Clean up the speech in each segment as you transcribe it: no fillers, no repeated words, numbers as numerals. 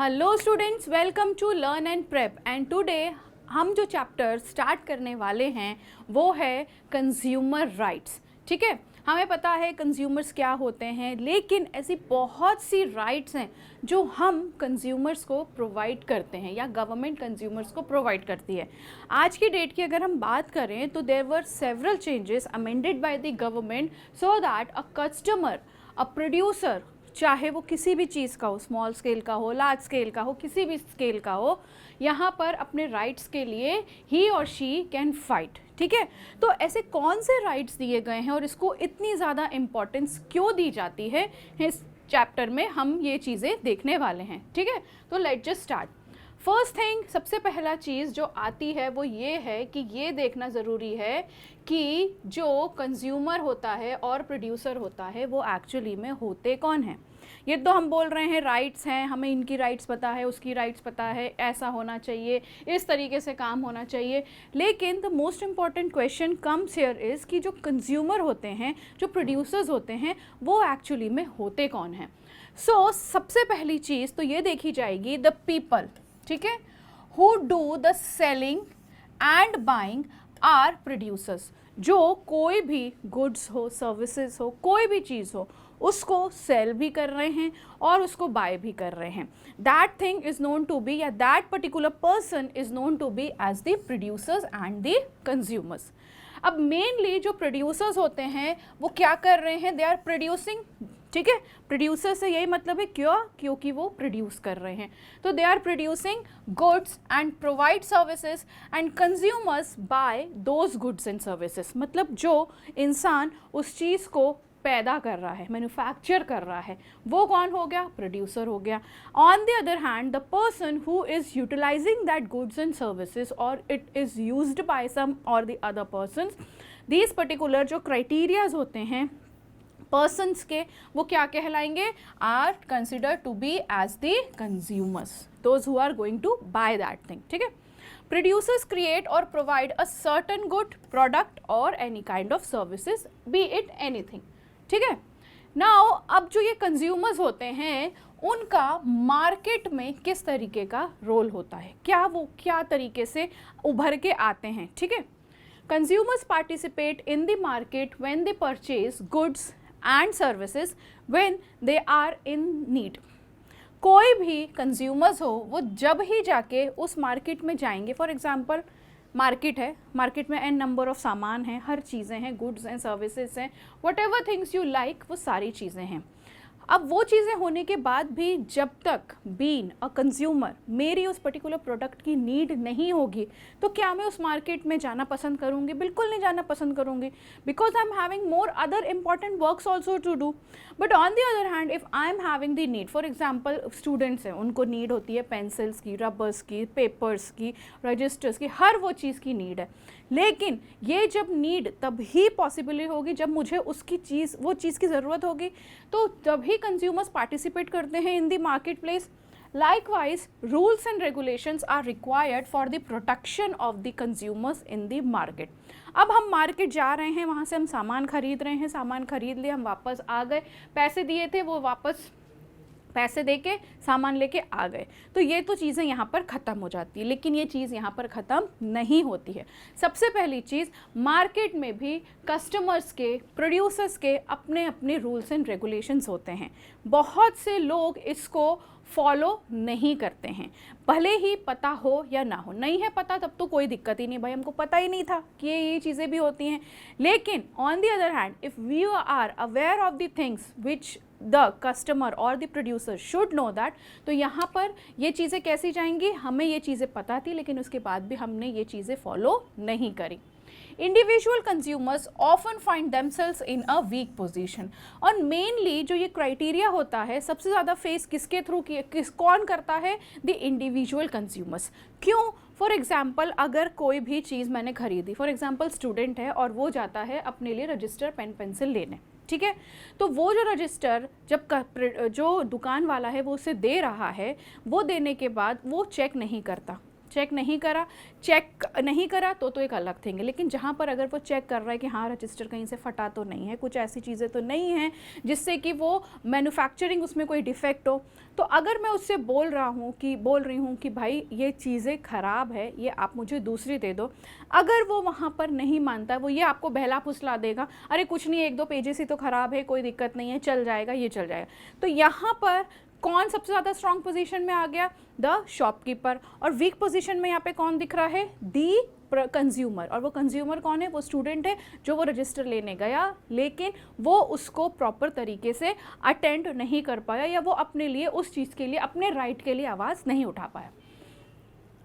Hello students, welcome to learn and prep. And today हम जो chapter start करने वाले हैं वो है कंज्यूमर राइट्स। ठीक है, हमें पता है कंज्यूमर्स क्या होते हैं, लेकिन ऐसी बहुत सी राइट्स हैं जो हम कंज्यूमर्स को प्रोवाइड करते हैं या गवर्नमेंट कंज्यूमर्स को प्रोवाइड करती है। आज की डेट की अगर हम बात करें तो there were several changes amended by the government so that a customer, a producer, चाहे वो किसी भी चीज़ का हो, स्मॉल स्केल का हो, लार्ज स्केल का हो, किसी भी स्केल का हो, यहाँ पर अपने राइट्स के लिए ही और शी कैन फाइट। ठीक है, तो ऐसे कौन से राइट्स दिए गए हैं और इसको इतनी ज़्यादा इम्पोर्टेंस क्यों दी जाती है, इस चैप्टर में हम ये चीज़ें देखने वाले हैं। ठीक है, तो let's just start. First thing, सबसे पहला चीज़ जो आती है वो ये है कि ये देखना ज़रूरी है कि जो कंज्यूमर होता है और प्रोड्यूसर होता है वो एक्चुअली में होते कौन हैं। ये तो हम बोल रहे हैं राइट्स हैं, हमें इनकी राइट्स पता है, उसकी राइट्स पता है, ऐसा होना चाहिए, इस तरीके से काम होना चाहिए, लेकिन the most important question comes here is कि जो कंज्यूमर होते हैं, जो प्रोड्यूसर्स होते हैं, वो एक्चुअली में होते कौन हैं। सो सबसे पहली चीज़ तो ये देखी जाएगी द पीपल। ठीक है, who do the selling and buying are producers. जो कोई भी गुड्स हो, सर्विसेज हो, कोई भी चीज़ हो, उसको सेल भी कर रहे हैं और उसको बाय भी कर रहे हैं, that thing is known to be, या that particular person is known to be as the producers and the consumers. अब मेनली जो प्रोड्यूसर्स होते हैं वो क्या कर रहे हैं, दे आर प्रोड्यूसिंग। ठीक है, प्रोड्यूसर से यही मतलब है क्यों, क्योंकि वो प्रोड्यूस कर रहे हैं, तो they are producing goods and provide services and consumers buy those goods and services. मतलब जो इंसान उस चीज़ को पैदा कर रहा है, मैन्युफैक्चर कर रहा है, वो कौन हो गया, प्रोड्यूसर हो गया। On the other hand the person who is utilizing that goods and services और it is used by some और the other persons, these particular जो क्राइटेरियाज होते हैं पर्सन्स के, वो क्या कहलाएंगे, are considered to be as the consumers, those who are going to buy that thing. ठीक है, producers create or provide a certain good product or any kind of services, be it anything. ठीक है, now अब जो ये consumers होते हैं उनका मार्केट में किस तरीके का रोल होता है, क्या वो क्या तरीके से उभर के आते हैं। ठीक है, consumers participate in the market when they purchase goods and services when they are in need. कोई भी कंज्यूमर्स हो वो जब ही जाके उस मार्केट में जाएंगे, फॉर एग्जांपल मार्केट है, मार्केट में एन नंबर ऑफ सामान हैं, हर चीज़ें हैं, गुड्स एंड सर्विसेज हैं, what ever things you like, वो सारी चीज़ें हैं। अब वो चीज़ें होने के बाद भी जब तक बीन अ कंज्यूमर मेरी उस पर्टिकुलर प्रोडक्ट की नीड नहीं होगी तो क्या मैं उस मार्केट में जाना पसंद करूँगी, बिल्कुल नहीं जाना पसंद करूँगी, because I am having more other important works also to do. But on the other hand if I am having the need, for example students हैं, उनको नीड होती है पेंसिल्स की, रबर्स की, पेपर्स की, रजिस्टर्स की, हर वो चीज़ की नीड है, लेकिन ये जब नीड तब ही पॉसिबल होगी जब मुझे उसकी चीज़, वो चीज़ की ज़रूरत होगी, तो तभी कंज्यूमर्स पार्टिसिपेट करते हैं इन the market place. Likewise, rules and regulations are required for the protection of the consumers in the market. अब हम मार्केट जा रहे हैं, वहाँ से हम सामान खरीद रहे हैं, सामान खरीद लिए, हम वापस आ गए, पैसे दिए थे वो वापस पैसे देके सामान लेके आ गए, तो ये तो चीज़ें यहाँ पर ख़त्म हो जाती है, लेकिन ये चीज़ यहाँ पर ख़त्म नहीं होती है। सबसे पहली चीज़, मार्केट में भी कस्टमर्स के, प्रोड्यूसर्स के अपने अपने रूल्स एंड रेगुलेशंस होते हैं। बहुत से लोग इसको फॉलो नहीं करते हैं, भले ही पता हो या ना हो। नहीं है पता तब तो कोई दिक्कत ही नहीं, भाई हमको पता ही नहीं था कि ये चीज़ें भी होती हैं। लेकिन on the other hand if we are aware of the things which the customer और the producer should know that, तो यहाँ पर ये चीज़ें कैसी जाएंगी, हमें ये चीज़ें पता थी लेकिन उसके बाद भी हमने ये चीज़ें फॉलो नहीं करी। Individual consumers often find themselves in a weak position, और मेनली जो ये क्राइटेरिया होता है सबसे ज़्यादा फेस किसके थ्रू कौन करता है, द इंडिविजुअल कंज्यूमर्स। क्यों, फॉर एग्जाम्पल अगर कोई भी चीज़ मैंने खरीदी, फॉर एग्जाम्पल स्टूडेंट है और वो जाता है अपने लिए रजिस्टर, पेन, पेंसिल लेने, ठीक है, तो वो जो रजिस्टर जब जो दुकान वाला है वो उसे दे रहा है, वो देने के बाद वो चेक नहीं करता, चेक नहीं करा तो एक अलग थिंग है। लेकिन जहाँ पर अगर वो चेक कर रहा है कि हाँ रजिस्टर कहीं से फटा तो नहीं है, कुछ ऐसी चीज़ें तो नहीं हैं जिससे कि वो मैन्युफैक्चरिंग उसमें कोई डिफेक्ट हो, तो अगर मैं उससे बोल रही हूँ कि भाई ये चीज़ें ख़राब है, ये आप मुझे दूसरी दे दो, अगर वो वहाँ पर नहीं मानता, वो ये आपको बहला फुसला देगा, अरे कुछ नहीं, 1-2 पेजेस ही तो ख़राब है, कोई दिक्कत नहीं है, चल जाएगा, ये चल जाएगा। तो यहाँ पर कौन सबसे ज़्यादा स्ट्रॉन्ग पोजीशन में आ गया? The shopkeeper. और वीक पोजीशन में यहाँ पे कौन दिख रहा है? दी कंज्यूमर। और वो कंज्यूमर कौन है? वो स्टूडेंट है जो वो रजिस्टर लेने गया लेकिन वो उसको प्रॉपर तरीके से अटेंड नहीं कर पाया, या वो अपने लिए उस चीज़ के लिए, अपने राइट के लिए आवाज़ नहीं उठा पाया।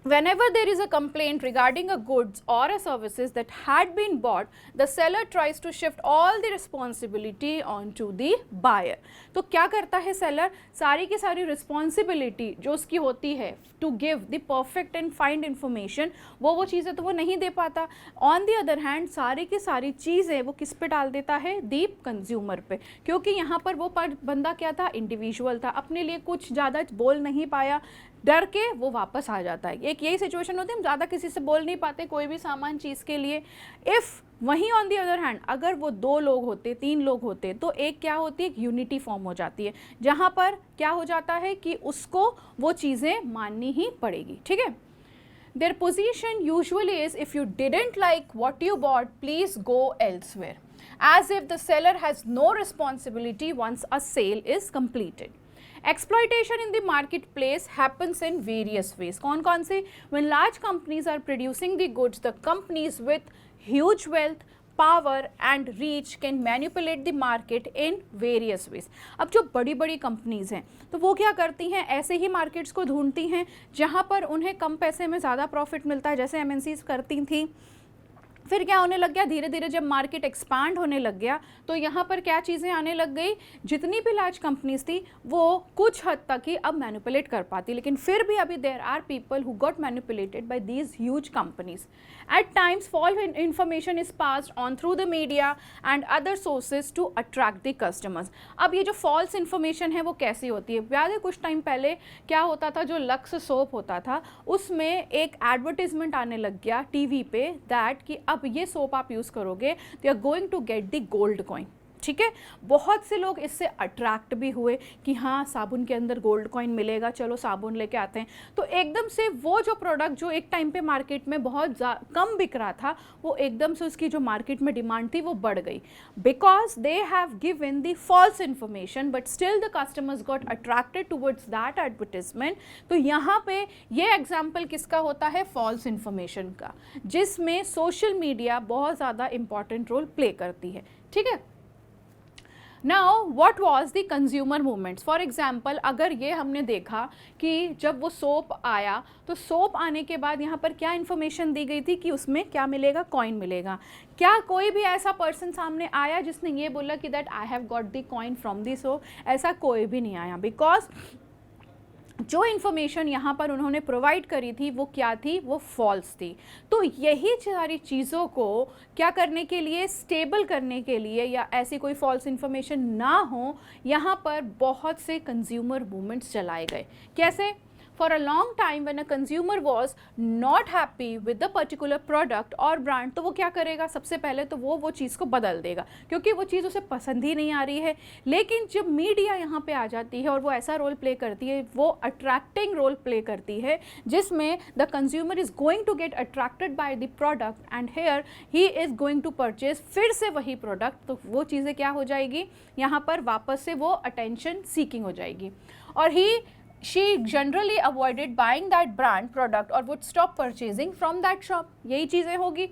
Whenever there is a complaint regarding a goods or a services that had been bought, the seller tries to shift all the responsibility onto the buyer. तो क्या करता है सेलर? सारी की सारी रिस्पॉन्सिबिलिटी जो उसकी होती है to give the perfect and find information, वो चीज़ें तो वो नहीं दे पाता। ऑन दी अदर हैंड सारी की सारी चीज़ें वो किस पे डाल देता है? दी कंज्यूमर पे, क्योंकि यहाँ पर वो बंदा क्या था? इंडिविजुअल था, अपने लिए कुछ ज़्यादा बोल नहीं पाया, डर के वो वापस आ जाता है। एक यही सिचुएशन होती है, हम ज़्यादा किसी से बोल नहीं पाते कोई भी सामान चीज़ के लिए। इफ़ वहीं ऑन दी अदर हैंड अगर वो 2 लोग होते, 3 लोग होते, तो एक क्या होती है? एक यूनिटी फॉर्म हो जाती है, जहाँ पर क्या हो जाता है कि उसको वो चीज़ें माननी ही पड़ेगी। ठीक है। Their position usually is, if you didn't like what you bought, please go elsewhere, as if the seller has no responsibility once a sale is completed. Exploitation in the marketplace happens in various ways. कौन से? When large companies are producing the goods, the companies with huge wealth, power and reach can manipulate the market in various ways. अब जो बड़ी बड़ी companies हैं तो वो क्या करती हैं? ऐसे ही मार्केट्स को ढूंढती हैं जहाँ पर उन्हें कम पैसे में ज़्यादा प्रॉफिट मिलता है, जैसे MNCs करती थी। फिर क्या होने लग गया? धीरे धीरे जब मार्केट एक्सपांड होने लग गया तो यहाँ पर क्या चीज़ें आने लग गई? जितनी भी लार्ज कंपनीज थी वो कुछ हद तक ही अब मैनिपुलेट कर पाती, लेकिन फिर भी अभी there are people who got manipulated by these huge companies. At times false information is passed on through the media and other sources to attract the customers. अब ये जो फॉल्स इंफॉर्मेशन है वो कैसी होती है? याद है कुछ टाइम पहले क्या होता था? जो लक्स सोप होता था उसमें एक एडवर्टीजमेंट आने लग गया टीवी पे दैट कि अब ये सोप आप यूज़ करोगे तो you are going to get the gold coin. ठीक है, बहुत से लोग इससे अट्रैक्ट भी हुए कि हाँ साबुन के अंदर गोल्ड कॉइन मिलेगा, चलो साबुन लेके आते हैं। तो एकदम से वो जो प्रोडक्ट जो एक टाइम पे मार्केट में बहुत कम बिक रहा था, वो एकदम से उसकी जो मार्केट में डिमांड थी वो बढ़ गई, because they have given the false information but still the customers got attracted towards that advertisement. तो यहाँ पे ये एग्जाम्पल किसका होता है? फॉल्स इन्फॉर्मेशन का, जिसमें सोशल मीडिया बहुत ज़्यादा इंपॉर्टेंट रोल प्ले करती है। ठीक है। Now, what was the consumer movements? For example, अगर ये हमने देखा कि जब वो सोप आया तो सोप आने के बाद यहाँ पर क्या इन्फॉर्मेशन दी गई थी कि उसमें क्या मिलेगा? कॉइन मिलेगा। क्या कोई भी ऐसा पर्सन सामने आया जिसने ये बोला कि that I have got the coin from the soap? ऐसा कोई भी नहीं आया, बिकॉज जो इन्फॉर्मेशन यहाँ पर उन्होंने प्रोवाइड करी थी वो क्या थी? वो फॉल्स थी। तो यही सारी चीज़ों को क्या करने के लिए? स्टेबल करने के लिए, या ऐसी कोई फॉल्स इन्फॉर्मेशन ना हो, यहाँ पर बहुत से कंज्यूमर मूवमेंट्स चलाए गए। कैसे? For a long time when a consumer was not happy with the particular product or brand, तो वो क्या करेगा? सबसे पहले तो वो चीज़ को बदल देगा, क्योंकि वो चीज़ उसे पसंद ही नहीं आ रही है। लेकिन जब मीडिया यहाँ पे आ जाती है और वो ऐसा रोल प्ले करती है, वो अट्रैक्टिंग रोल प्ले करती है, जिसमें the consumer is going to get attracted by the product and here he is going to purchase फिर से वही प्रोडक्ट। तो वो चीज़ें क्या हो जाएगी? यहाँ पर वापस से वो अटेंशन सीकिंग हो जाएगी, और she generally avoided buying that brand product or would stop purchasing from that shop. यही चीज़ें होगी।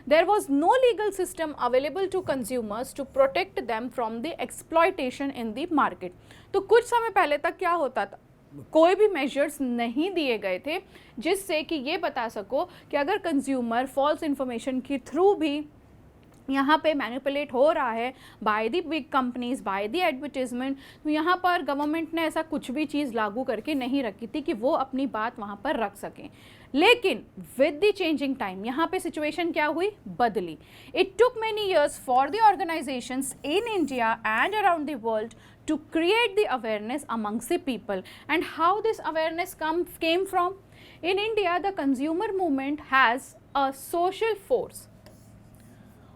There was no legal system available to consumers to protect them from the exploitation in the market. तो कुछ समय पहले तक क्या होता था? कोई भी मेजर्स नहीं दिए गए थे जिससे कि ये बता सको कि अगर कंज्यूमर फॉल्स इन्फॉर्मेशन के थ्रू भी यहाँ पे मैनिपुलेट हो रहा है by the big companies, by the advertisement, तो यहाँ पर गवर्नमेंट ने ऐसा कुछ भी चीज़ लागू करके नहीं रखी थी कि वो अपनी बात वहाँ पर रख सकें। लेकिन विद द चेंजिंग टाइम यहाँ पे सिचुएशन क्या हुई? बदली। It took many years for the organisations in India and around the world to create the awareness amongst the people. And how this awareness came from? In India, the consumer movement has a social force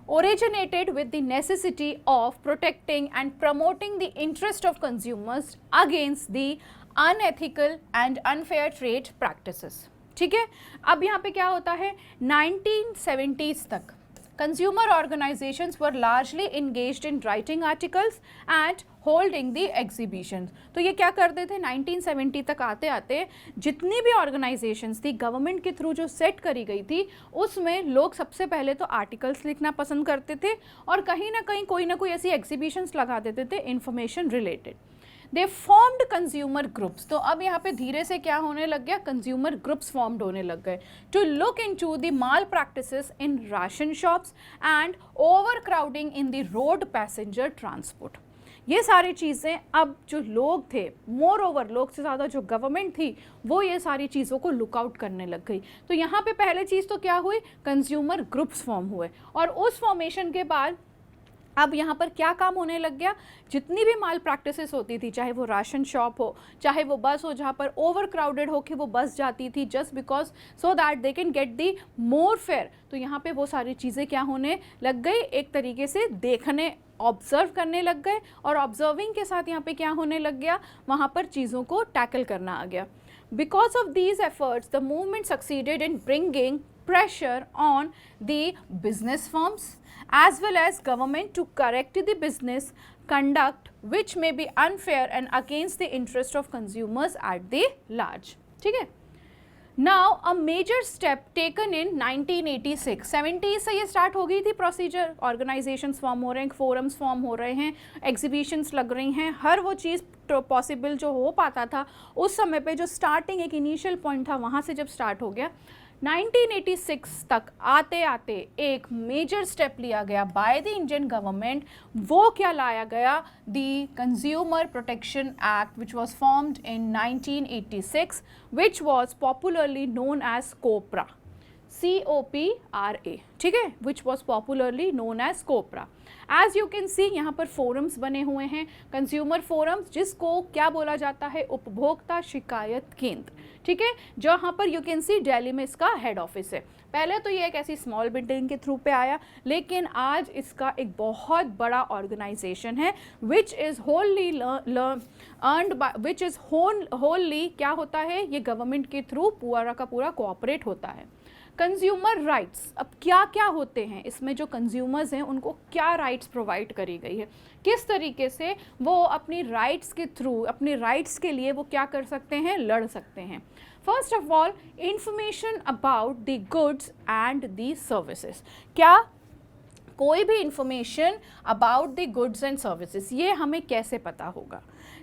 originated with the necessity of protecting and promoting the interest of consumers against the unethical and unfair trade practices. ठीक है, अब यहाँ पे क्या होता है, 1970s तक consumer organizations were largely engaged in writing articles and holding the exhibition. तो ये क्या करते थे, 1970 तक आते आते जितनी भी ऑर्गेनाइजेशंस थी गवर्नमेंट के थ्रू जो सेट करी गई थी उसमें लोग सबसे पहले तो आर्टिकल्स लिखना पसंद करते थे और कहीं ना कहीं कोई ना कोई ऐसी एग्जीबिशंस लगा देते थे इंफॉर्मेशन रिलेटेड. दे फॉर्म्ड कंज्यूमर ग्रुप्स. तो अब यहाँ पे धीरे से क्या होने लग गया, कंज्यूमर ग्रुप्स फॉर्म्ड होने लग गए to look into the malpractices in ration shops and overcrowding in the road passenger transport. ये सारी चीज़ें अब जो लोग थे, मोर ओवर लोग से ज़्यादा जो गवर्नमेंट थी वो ये सारी चीज़ों को लुकआउट करने लग गई. तो यहाँ पे पहले चीज़ तो क्या हुई, कंज्यूमर ग्रुप्स फॉर्म हुए और उस फॉर्मेशन के बाद अब यहाँ पर क्या काम होने लग गया, जितनी भी माल प्रैक्टिसेस होती थी, चाहे वो राशन शॉप हो, चाहे वो बस हो जहाँ पर ओवर क्राउडेड हो कि वो बस जाती थी just because so that they can get the more fair. तो यहाँ पे वो सारी चीज़ें क्या होने लग गई, एक तरीके से देखने ऑब्जर्व करने लग गए और ऑब्जर्विंग के साथ यहाँ पे क्या होने लग गया, वहाँ पर चीज़ों को टैकल करना आ गया. Because of these efforts the movement succeeded in bringing pressure on the business firms as well as government to correct the business conduct which may be unfair and against the interest of consumers at the large. ठीक है. Now a major step taken in 1986, 70s से ये start हो गई थी procedure, organisations form हो रहे हैं, फोरम्स फॉर्म हो रहे हैं, एग्जीबिशंस लग रही हैं, हर वो चीज़ पॉसिबल जो हो पाता था उस समय पे, जो स्टार्टिंग एक इनिशियल पॉइंट था वहाँ से जब स्टार्ट हो गया 1986 तक आते आते एक मेजर स्टेप लिया गया बाय द इंडियन गवर्नमेंट. वो क्या लाया गया, the consumer protection act which was formed in 1986 which was popularly known as COPRA, COPRA. ठीक है, which was popularly known as COPRA. As you can see यहाँ पर फोरम्स बने हुए हैं, कंज्यूमर फोरम्स, जिसको क्या बोला जाता है, उपभोक्ता शिकायत केंद्र. ठीक है, जहाँ पर यू कैन सी दिल्ली में इसका हेड ऑफिस है. पहले तो ये एक ऐसी स्मॉल बिल्डिंग के थ्रू पे आया, लेकिन आज इसका एक बहुत बड़ा ऑर्गेनाइजेशन है which is wholly earned by, which is wholly क्या होता है, ये गवर्नमेंट के थ्रू पूरा का पूरा कोऑपरेट होता है. कंज्यूमर राइट्स, अब क्या क्या होते हैं इसमें, जो कंज्यूमर्स हैं उनको क्या राइट्स प्रोवाइड करी गई है, किस तरीके से वो अपनी राइट्स के थ्रू, अपने राइट्स के लिए वो क्या कर सकते हैं, लड़ सकते हैं. First of all, information about the goods and the services. क्या कोई भी information about the goods and services, ये हमें कैसे पता होगा.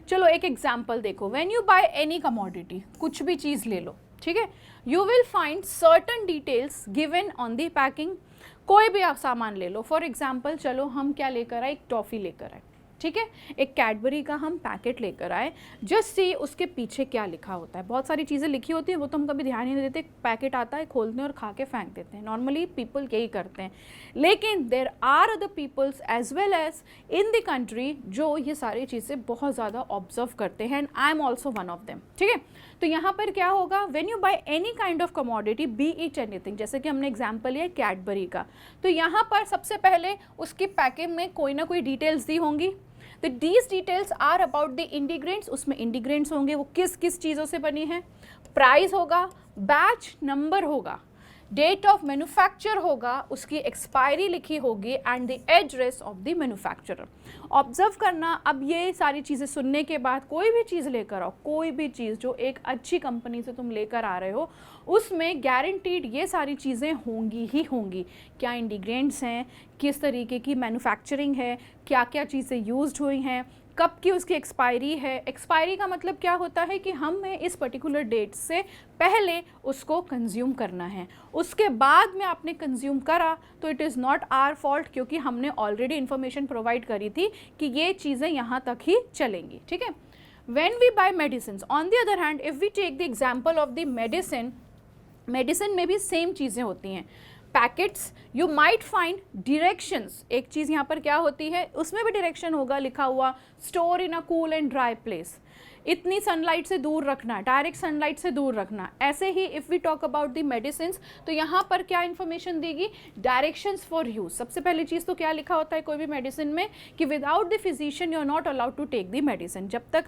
चलो एक एग्जाम्पल देखो, when you buy any commodity, कुछ भी चीज़ ले लो, ठीक है, you will find certain details given on the packing. कोई भी आप सामान ले लो, फॉर एग्जाम्पल चलो हम क्या लेकर आए, एक टॉफ़ी लेकर आए, ठीक है, एक कैडबरी का हम पैकेट लेकर आए, जस्ट सी उसके पीछे क्या लिखा होता है. बहुत सारी चीज़ें लिखी होती है वो तो हम कभी ध्यान ही नहीं देते, पैकेट आता है खोलते हैं और खा के फेंक देते हैं. नॉर्मली पीपल यही करते हैं, लेकिन there are other peoples as well as in the country जो ये सारी चीज़ें बहुत ज़्यादा ऑब्जर्व करते हैं, and I am also one of them. ठीक है, तो यहाँ पर क्या होगा, when you buy any kind of commodity, be it anything, जैसे कि हमने एग्जांपल लिया कैडबरी का, तो यहाँ पर सबसे पहले उसकी पैकिंग में कोई ना कोई डिटेल्स दी होंगी. तो these details are about the ingredients, उसमें इंग्रेडिएंट्स होंगे, वो किस किस चीज़ों से बनी है, प्राइस होगा, बैच नंबर होगा, डेट ऑफ मैन्युफैक्चर होगा, उसकी एक्सपायरी लिखी होगी and the address of the manufacturer. Observe करना, अब ये सारी चीज़ें सुनने के बाद कोई भी चीज़ लेकर आओ, कोई भी चीज़ जो एक अच्छी कंपनी से तुम लेकर आ रहे हो उसमें गारंटीड ये सारी चीज़ें होंगी ही होंगी. क्या इंग्रेडिएंट्स हैं, किस तरीके की मैन्युफैक्चरिंग है, क्या क्या चीज़ें यूज्ड हुई हैं, कब की उसकी एक्सपायरी है. एक्सपायरी का मतलब क्या होता है कि हमें इस पर्टिकुलर डेट से पहले उसको कंज्यूम करना है, उसके बाद में आपने कंज्यूम करा तो it is not our fault, क्योंकि हमने ऑलरेडी इन्फॉर्मेशन प्रोवाइड करी थी कि ये चीज़ें यहाँ तक ही चलेंगी. ठीक है, when we buy medicine, on the other hand if we take the example of the medicine में भी सेम चीज़ें होती हैं. Packets, you might find directions, एक चीज़ यहाँ पर क्या होती है, उसमें भी डायरेक्शन होगा लिखा हुआ, store in a cool and dry place. इतनी सनलाइट से दूर रखना, डायरेक्ट सनलाइट से दूर रखना। ऐसे ही if we talk about the medicine, तो यहाँ पर क्या इन्फॉर्मेशन देगी, डायरेक्शंस फॉर यूज। सबसे पहली चीज़ तो क्या लिखा होता है कोई भी मेडिसिन में कि without the physician you are not allowed to take the medicine. जब तक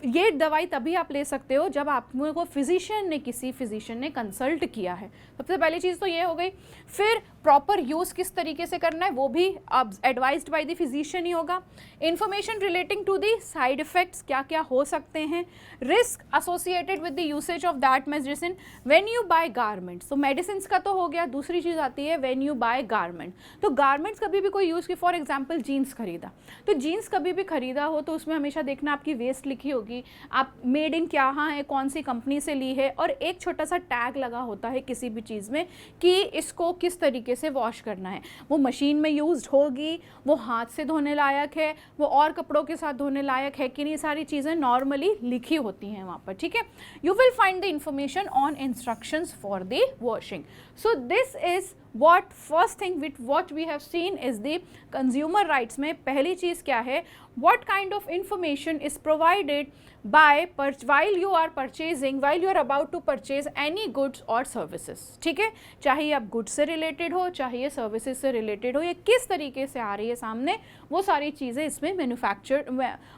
ये दवाई तभी आप ले सकते हो जब आपको फिजिशियन ने, किसी फिजिशियन ने कंसल्ट किया है। सबसे पहली चीज़ तो ये हो गई। फिर प्रॉपर यूज़ किस तरीके से करना है वो भी अब एडवाइज्ड बाय द फिजिशियन ही होगा। Information relating to the side effects, क्या क्या हो सकते हैं, risk associated with the usage of that medicine when you buy garments. तो मेडिसिन का तो हो गया, दूसरी चीज़ आती है व्हेन यू बाय गारमेंट। तो गारमेंट्स कभी भी कोई यूज़ की, फॉर एग्जाम्पल जीन्स खरीदा, तो जीन्स कभी भी खरीदा हो तो उसमें हमेशा देखना आपकी वेस्ट लिखी होगी, आप मेड इन क्या है, कौन सी कंपनी से ली है, और एक छोटा सा टैग लगा होता है किसी भी चीज़ में कि इसको किस तरीके से वॉश करना है, वो मशीन में यूज्ड होगी, वो हाथ से धोने लायक है, वो और कपड़ों के साथ धोने लायक है कि नहीं, सारी चीज़ें नॉर्मली लिखी होती हैं वहाँ पर, ठीक है। You will find the information on instructions for the washing. So this is what first thing with what we have seen is the consumer rights में पहली चीज़ क्या है, what kind of information is provided by while you are purchasing, while you are about to purchase any goods or services, ठीक है। चाहे ये आप goods से रिलेटेड हो, चाहे ये सर्विसेज से रिलेटेड हो, ये किस तरीके से आ रही है सामने, वो सारी चीज़ें इसमें मैन्युफैक्चर,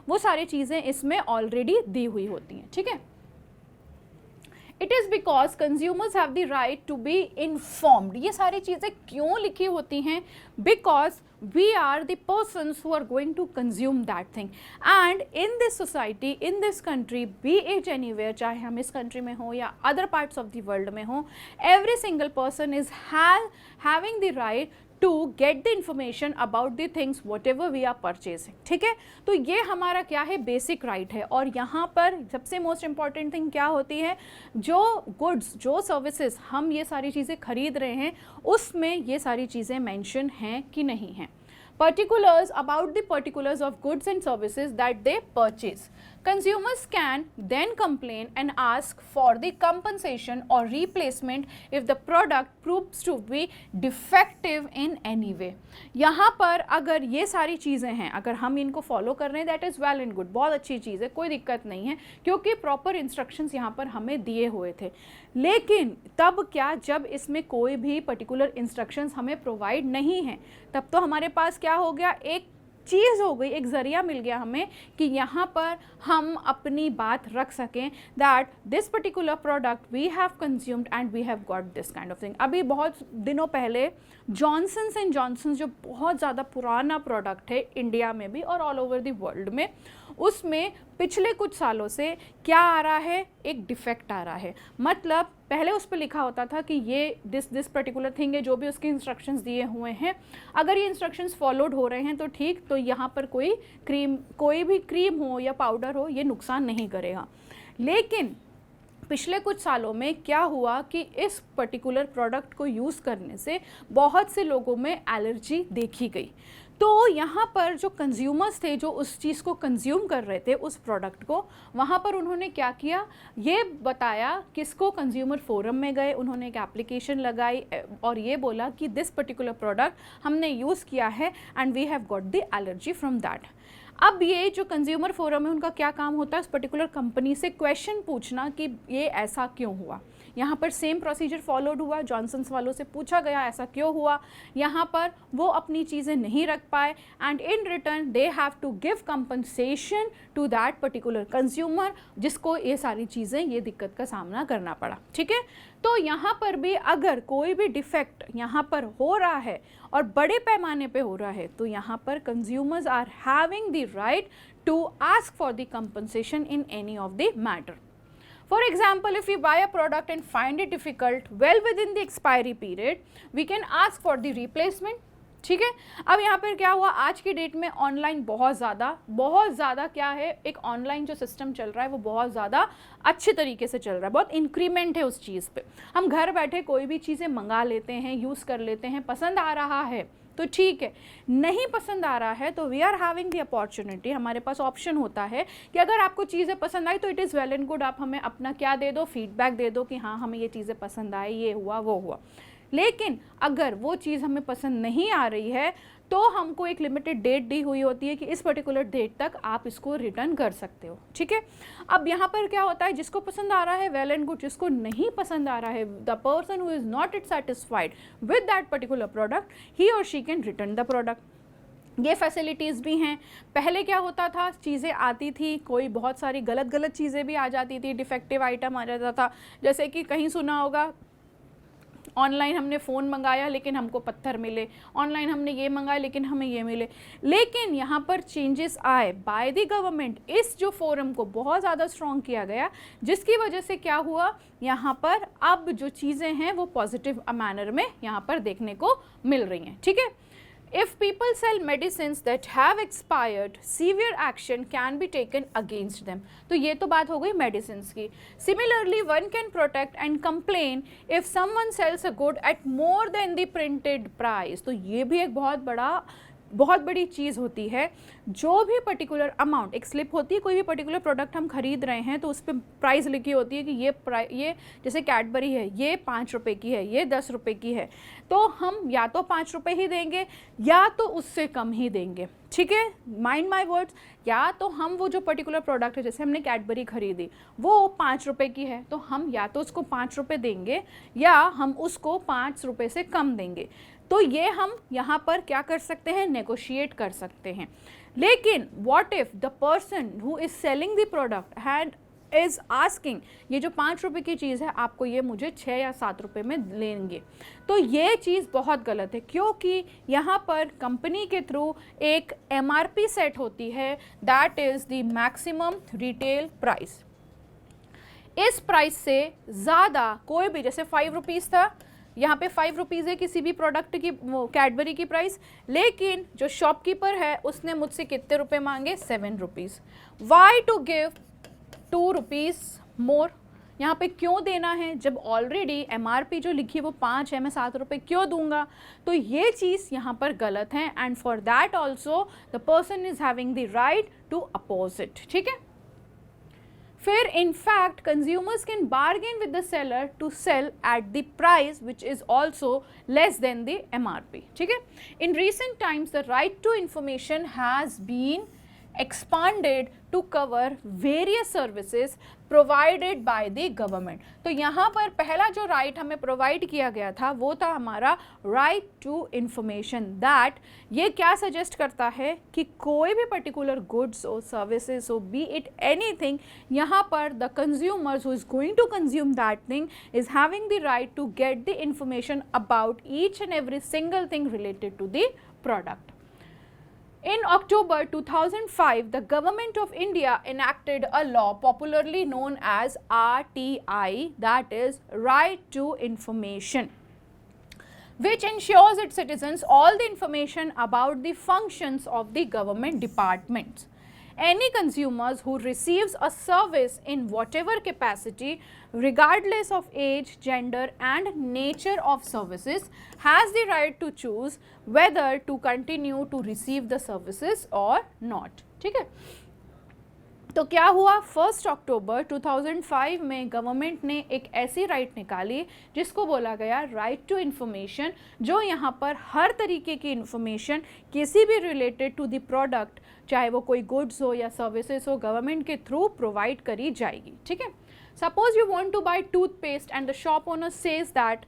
वो सारी चीज़ें इसमें ऑलरेडी दी हुई होती हैं, ठीक है। It is because consumers have the right to be informed. ये सारी चीज़ें क्यों लिखी होती हैं, because we are the persons who are going to consume that thing, and in this society, in this country, be it anywhere, चाहे हम इस country में हो या other parts of the world में हो, every single person is having the right to get the information about the things whatever we are purchasing, ठीक है। तो ये हमारा क्या है, बेसिक राइट है। और यहाँ पर सबसे मोस्ट इम्पॉर्टेंट थिंग क्या होती है, जो गुड्स, जो सर्विसेज हम ये सारी चीज़ें खरीद रहे हैं उसमें ये सारी चीज़ें मेंशन हैं कि नहीं हैं। Particulars about the particulars of goods and services that they purchase. Consumers can then complain and ask for the compensation or replacement if the product proves to be defective in any way. यहाँ पर अगर ये सारी चीज़ें हैं, अगर हम इनको फॉलो कर रहे हैं, that is well and good, बहुत अच्छी चीज़ है, कोई दिक्कत नहीं है, क्योंकि प्रॉपर इंस्ट्रक्शंस यहाँ पर हमें दिए हुए थे। लेकिन तब क्या, जब इसमें कोई भी पर्टिकुलर इंस्ट्रक्शंस हमें प्रोवाइड नहीं है, तब तो हमारे पास क्या हो गया, एक चीज़ हो गई, एक ज़रिया मिल गया हमें कि यहाँ पर हम अपनी बात रख सकें that this particular product we have consumed and we have got this kind of thing. अभी बहुत दिनों पहले जॉनसन्स एंड जॉनसन्स, जो बहुत ज़्यादा पुराना प्रोडक्ट है इंडिया में भी और ऑल ओवर द वर्ल्ड में, उसमें पिछले कुछ सालों से क्या आ रहा है, एक डिफेक्ट आ रहा है। मतलब पहले उस पर लिखा होता था कि ये दिस पर्टिकुलर थिंग है, जो भी उसके इंस्ट्रक्शंस दिए हुए हैं, अगर ये इंस्ट्रक्शंस फॉलोड हो रहे हैं तो ठीक, तो यहाँ पर कोई भी क्रीम हो या पाउडर हो, ये नुकसान नहीं करेगा। लेकिन पिछले कुछ सालों में क्या हुआ कि इस पर्टिकुलर प्रोडक्ट को यूज़ करने से बहुत से लोगों में एलर्जी देखी गई। तो यहाँ पर जो कंज्यूमर्स थे, जो उस चीज़ को कंज्यूम कर रहे थे, उस प्रोडक्ट को, वहाँ पर उन्होंने क्या किया, ये बताया, किसको, कंज्यूमर फोरम में गए, उन्होंने एक एप्लीकेशन लगाई और ये बोला कि दिस पर्टिकुलर प्रोडक्ट हमने यूज़ किया है and we have got the allergy from that. अब ये जो कंज्यूमर फोरम है, उनका क्या काम होता है, उस पर्टिकुलर कंपनी से क्वेश्चन पूछना कि ये ऐसा क्यों हुआ। यहाँ पर सेम प्रोसीजर फॉलोड हुआ, जॉनसन्स वालों से पूछा गया ऐसा क्यों हुआ, यहाँ पर वो अपनी चीज़ें नहीं रख पाए and in return they have to give compensation to that particular consumer, जिसको ये सारी चीज़ें, ये दिक्कत का सामना करना पड़ा, ठीक है। तो यहाँ पर भी अगर कोई भी डिफेक्ट यहाँ पर हो रहा है और बड़े पैमाने पे हो रहा है, तो यहाँ पर consumers are having the right to ask for the compensation in any of the matter. For example, if we buy a product and find it difficult well within the expiry period, we can ask for the replacement, ठीक है। अब यहाँ पर क्या हुआ, आज की date में ऑनलाइन बहुत ज़्यादा क्या है, एक ऑनलाइन जो सिस्टम चल रहा है वो बहुत ज़्यादा अच्छे तरीके से चल रहा है, बहुत इंक्रीमेंट है उस चीज़ पे। हम घर बैठे कोई भी चीज़ें मंगा लेते हैं, यूज़ कर लेते हैं, पसंद आ रहा है तो ठीक है, नहीं पसंद आ रहा है तो we are having the opportunity, हमारे पास ऑप्शन होता है कि अगर आपको चीज़ें पसंद आई तो it is well and good, आप हमें अपना क्या दे दो, फीडबैक दे दो कि हाँ हमें ये चीज़ें पसंद आई, ये हुआ वो हुआ। लेकिन अगर वो चीज़ हमें पसंद नहीं आ रही है तो हमको एक लिमिटेड डेट दी हुई होती है कि इस पर्टिकुलर डेट तक आप इसको रिटर्न कर सकते हो, ठीक है। अब यहाँ पर क्या होता है, जिसको पसंद आ रहा है वेल एंड गुड, जिसको नहीं पसंद आ रहा है, the person who is not it satisfied with that particular product, he और she can return the product. ये फैसिलिटीज़ भी हैं। पहले क्या होता था, चीज़ें आती थी, कोई बहुत सारी गलत चीज़ें भी आ जाती थी, डिफेक्टिव आइटम आ जाता था। जैसे कि कहीं सुना होगा, ऑनलाइन हमने फ़ोन मंगाया लेकिन हमको पत्थर मिले, ऑनलाइन हमने ये मंगाया लेकिन हमें ये मिले। लेकिन यहाँ पर चेंजेस आए बाय द गवर्नमेंट, इस जो फोरम को बहुत ज़्यादा स्ट्रॉन्ग किया गया, जिसकी वजह से क्या हुआ, यहाँ पर अब जो चीज़ें हैं वो पॉजिटिव मैनर में यहाँ पर देखने को मिल रही हैं, ठीक है। If people sell medicines that have expired, severe action can be taken against them. तो ये तो बात हो गई medicines की. Similarly, one can protect and complain if someone sells a good at more than the printed price. तो ये भी एक बहुत बड़ी चीज़ होती है। जो भी पर्टिकुलर अमाउंट, एक स्लिप होती है, कोई भी पर्टिकुलर प्रोडक्ट हम खरीद रहे हैं तो उस पर प्राइस लिखी होती है कि ये जैसे कैडबरी है, ये 5 रुपये की है, ये 10 रुपये की है, तो हम या तो 5 रुपये ही देंगे या तो उससे कम ही देंगे, ठीक है। माइंड माई वर्ड्स, या तो हम वो जो पर्टिकुलर प्रोडक्ट है, जैसे हमने कैडबरी खरीदी, वो 5 रुपये की है, तो हम या तो उसको 5 रुपये देंगे या हम उसको 5 रुपये से कम देंगे। तो ये हम यहाँ पर क्या कर सकते हैं, नेगोशिएट कर सकते हैं। लेकिन what if the person who is selling the product had is asking, ये जो 5 रुपये की चीज़ है आपको ये मुझे 6 या 7 रुपये में लेंगे, तो ये चीज़ बहुत गलत है, क्योंकि यहाँ पर कंपनी के थ्रू एक MRP सेट होती है, that is the maximum retail price. इस प्राइस से ज़्यादा कोई भी, जैसे 5 रुपीज़ था, यहाँ पे 5 रुपीज़ है किसी भी प्रोडक्ट की, कैडबरी की प्राइस, लेकिन जो शॉपकीपर है उसने मुझसे कितने रुपए मांगे, 7 rupees. Why to give 2 rupees more, यहाँ पे क्यों देना है जब ऑलरेडी MRP जो लिखी है वो 5 है, मैं 7 रुपये क्यों दूंगा। तो ये चीज़ यहाँ पर गलत है, and for that also the person is having the right to oppose it, ठीक है। फिर in fact consumers can bargain with the seller to sell at the price which is also less than the MRP, ठीक है। In recent times the right to information has been expanded to cover various services provided by the government। तो यहाँ पर पहला जो right हमें provide किया गया था वो था हमारा राइट टू इंफॉर्मेशन, दैट ये क्या सजेस्ट करता है कि कोई भी पर्टिकुलर गुड्स हो, सर्विसेज हो, बी इट एनीथिंग, यहाँ पर the consumers who is going to consume that thing is having the right to get the information about each and every single thing related to the product. In October 2005, the Government of India enacted a law popularly known as RTI, that is Right to Information, which ensures its citizens all the information about the functions of the government departments. Any consumers who receives a service in whatever capacity, regardless of age, gender and nature of services, has the right to choose whether to continue to receive the services or not, ठीक है। तो क्या हुआ, 1 अक्टूबर 2005 में government ने एक ऐसी right निकाली जिसको बोला गया राइट टू इन्फॉर्मेशन, जो यहाँ पर हर तरीके की इन्फॉर्मेशन किसी भी रिलेटेड टू द प्रोडक्ट, चाहे वो कोई गुड्स हो या सर्विसेज हो, गवर्नमेंट के थ्रू प्रोवाइड करी जाएगी, ठीक है। Suppose you want to buy toothpaste and the shop owner says that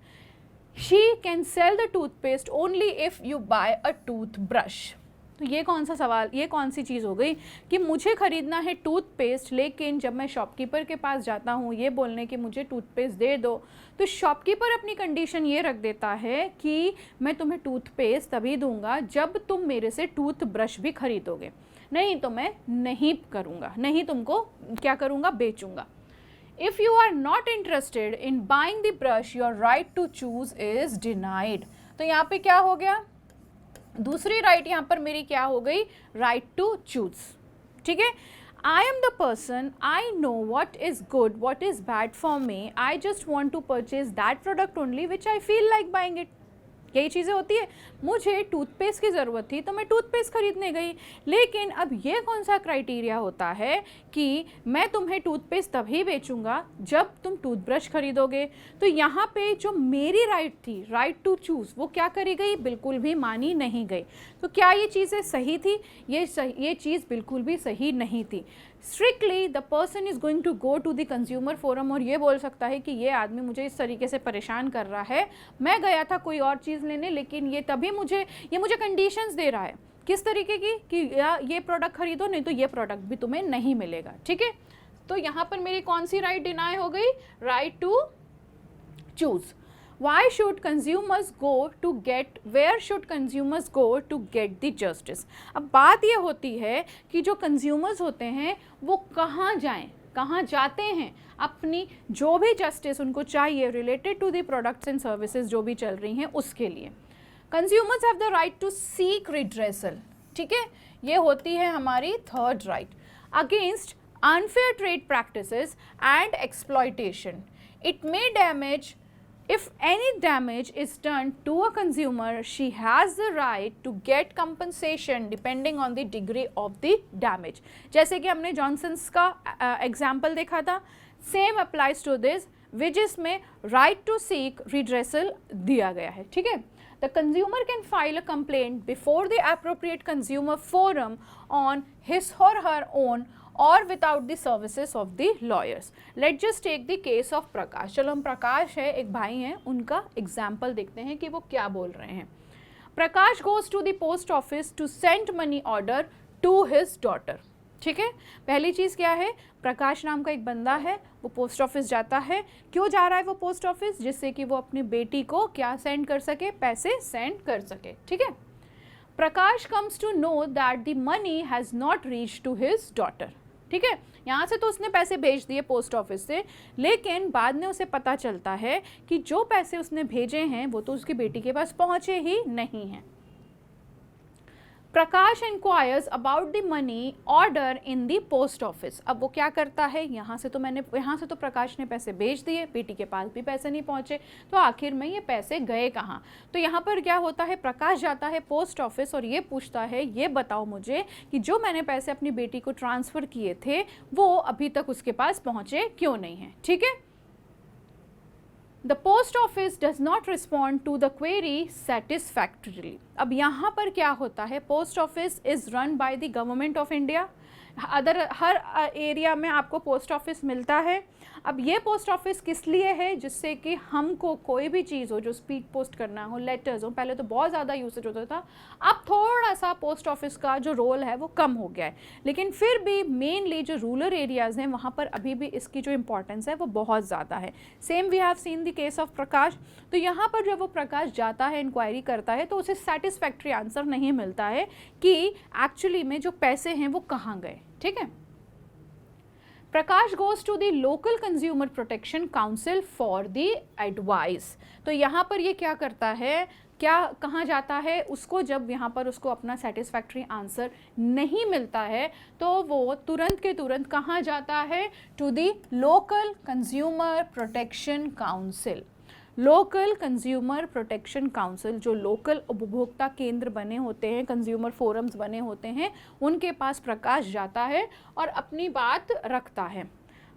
she can sell the toothpaste only if you buy a toothbrush. तो ये कौन सा सवाल, ये कौन सी चीज़ हो गई कि मुझे ख़रीदना है टूथपेस्ट, लेकिन जब मैं शॉपकीपर के पास जाता हूँ ये बोलने कि मुझे टूथपेस्ट दे दो, तो शॉपकीपर अपनी कंडीशन ये रख देता है कि मैं तुम्हें टूथपेस्ट तभी दूंगा जब तुम मेरे से टूथब्रश भी खरीदोगे, नहीं तो मैं नहीं करूँगा, नहीं तुमको क्या करूँगा, बेचूँगा। If you are not interested in buying the brush, your right to choose is denied। तो यहाँ पे क्या हो गया, दूसरी राइट यहाँ पर मेरी क्या हो गई, राइट टू चूज, ठीक है। I am the person, I know what is good, what is bad for me, I just want to purchase that product only which I feel like buying it. यही चीज़ें होती है। मुझे toothpaste की ज़रूरत थी तो मैं टूथपेस्ट खरीदने गई, लेकिन अब ये कौन सा क्राइटेरिया होता है कि मैं तुम्हें टूथपेस्ट तभी बेचूंगा जब तुम टूथब्रश खरीदोगे। तो यहाँ पे जो मेरी राइट थी, राइट टू चूज़, वो क्या करी गई, बिल्कुल भी मानी नहीं गई। तो क्या ये चीज़ें सही थी? ये चीज़ बिल्कुल भी सही नहीं थी। Strictly the person is going to go to the consumer forum और ये बोल सकता है कि ये आदमी मुझे इस तरीके से परेशान कर रहा है, मैं गया था कोई और चीज़ लेने, लेकिन ये तभी मुझे कंडीशंस दे रहा है, किस तरीके की कि या ये प्रोडक्ट खरीदो नहीं तो ये प्रोडक्ट भी तुम्हें नहीं मिलेगा। ठीक है, तो यहाँ पर मेरी कौन सी राइट डिनाई हो गई, right to choose. Why should consumers go to get, where should consumers go to get the justice? अब बात ये होती है कि जो consumers होते हैं वो कहाँ जाएं, कहाँ जाते हैं अपनी जो भी जस्टिस उनको चाहिए related to the products and services जो भी चल रही हैं उसके लिए। Consumers have the right to seek redressal, ठीक है, ये होती है हमारी third right, against unfair trade practices and exploitation. It may damage. If any damage is done to a consumer, she has the right to get compensation depending on the degree of the damage. जैसे कि हमने Johnson's का example देखा था, same applies to this, विच में right to seek redressal दिया गया है। ठीक है, the consumer can file a complaint before the appropriate consumer forum on his or her own or without the services of the lawyers. Let's just take the case of प्रकाश। चलो हम प्रकाश है, एक भाई हैं, उनका एग्जाम्पल देखते हैं कि वो क्या बोल रहे हैं। प्रकाश goes to the post office to send money order to his daughter। ठीक है, पहली चीज़ क्या है, प्रकाश नाम का एक बंदा है, वो पोस्ट ऑफिस जाता है। क्यों जा रहा है वो पोस्ट ऑफिस? जिससे कि वो अपनी बेटी को क्या सेंड कर सके, पैसे सेंड कर सके। ठीक है, प्रकाश comes to know that the money has not reached to his daughter। ठीक है, यहाँ से तो उसने पैसे भेज दिए पोस्ट ऑफिस से, लेकिन बाद में उसे पता चलता है कि जो पैसे उसने भेजे हैं वो तो उसकी बेटी के पास पहुँचे ही नहीं हैं। Prakash inquires about the money order in the post office. अब वो क्या करता है, यहाँ से तो प्रकाश ने पैसे भेज दिए, बेटी के पास भी पैसे नहीं पहुँचे, तो आखिर में ये पैसे गए कहाँ? तो यहाँ पर क्या होता है, प्रकाश जाता है पोस्ट ऑफिस और ये पूछता है, ये बताओ मुझे कि जो मैंने पैसे अपनी बेटी को ट्रांसफ़र किए थे वो अभी तक उसके पास पहुँचे क्यों नहीं हैं। ठीक है, The post office does not respond to the query satisfactorily. अब यहाँ पर क्या होता है, post office is run by the government of India. Her area में आपको पोस्ट ऑफिस मिलता है। अब ये पोस्ट ऑफिस किस लिए है, जिससे कि हमको कोई भी चीज़ हो, जो स्पीड पोस्ट करना हो, लेटर्स हो, पहले तो बहुत ज़्यादा यूसेज होता था, अब थोड़ा सा पोस्ट ऑफिस का जो रोल है वो कम हो गया है, लेकिन फिर भी मेनली जो रूरल एरियाज़ हैं वहाँ पर अभी भी इसकी जो इम्पोर्टेंस है वो बहुत ज़्यादा है। Same we have seen the case of Prakash. तो यहाँ पर जब वो प्रकाश जाता है, इंक्वायरी करता है, तो उसे सेटिस्फैक्ट्री आंसर नहीं मिलता है कि एक्चुअली में जो पैसे हैं वो कहाँ गए। ठीक है, Prakash goes to the local consumer protection council for the advice. तो यहाँ पर ये क्या करता है, क्या कहाँ जाता है, उसको जब यहाँ पर उसको अपना सेटिस्फैक्ट्री आंसर नहीं मिलता है तो वो तुरंत के तुरंत कहाँ जाता है, to the local consumer protection council. Local consumer protection council, जो लोकल उपभोक्ता केंद्र बने होते हैं, कंज्यूमर फोरम्स बने होते हैं, उनके पास प्रकाश जाता है और अपनी बात रखता है।